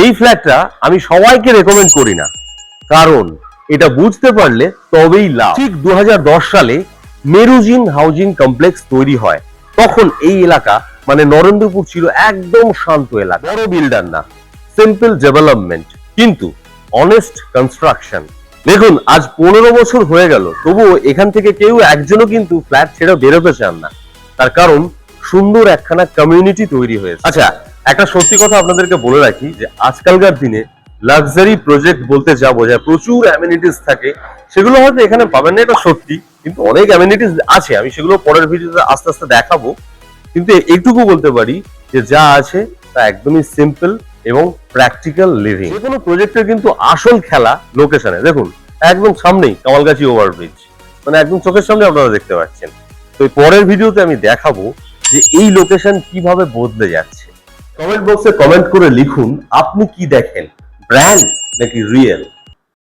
এই ফ্ল্যাটটা আমি সবাইকে রেকমেন্ড করি না, কারণ এটা বুঝতে পারলে তবেই লাভ। ঠিক 2010 সালে মেরুজিন হাউজিং কমপ্লেক্স তৈরি হয়। তখন এই এলাকা মানে নরেন্দ্রপুর ছিল একদম শান্ত এলাকা, বড় বিল্ডার না, সিম্পল ডেভেলপমেন্ট, কিন্তু অনেস্ট কনস্ট্রাকশন। দেখুন, আজ 15 বছর হয়ে গেল, তবুও এখান থেকে কেউ একজনও কিন্তু ফ্ল্যাট ছেড়ে বেরোতে চান না। তার কারণ সুন্দর একখানা কমিউনিটি তৈরি হয়েছে। আচ্ছা, একটা সত্যি কথা আপনাদেরকে বলে রাখি যে আজকালকার দিনে লাক্সারি প্রজেক্ট বলতে যা বোঝায়, প্রচুর অ্যামেনিটিস থাকে, সেগুলো হয়তো এখানে পাবেন না, এটা সত্যি, কিন্তু অনেক অ্যামেনিটিস আছে। আমি সেগুলো পরের ভিডিওতে আস্তে আস্তে দেখাবো, কিন্তু এইটুকু বলতে পারি যে যা আছে তা একদমই সিম্পল এবং প্র্যাকটিক্যাল লিভিং। যে কোনো প্রজেক্টের কিন্তু আসল খেলা লোকেশনে। দেখুন, একদম সামনেই কামালগাছি ওভারব্রিজ, মানে একদম চোখের সামনে আপনারা দেখতে পাচ্ছেন। তো পরের ভিডিওতে আমি দেখাবো যে এই লোকেশন কিভাবে বদলে যাচ্ছে। কমেন্ট বক্সে কমেন্ট করে লিখুন আপনি কি দেখেন, ব্র্যান্ড নাকি রিয়েল।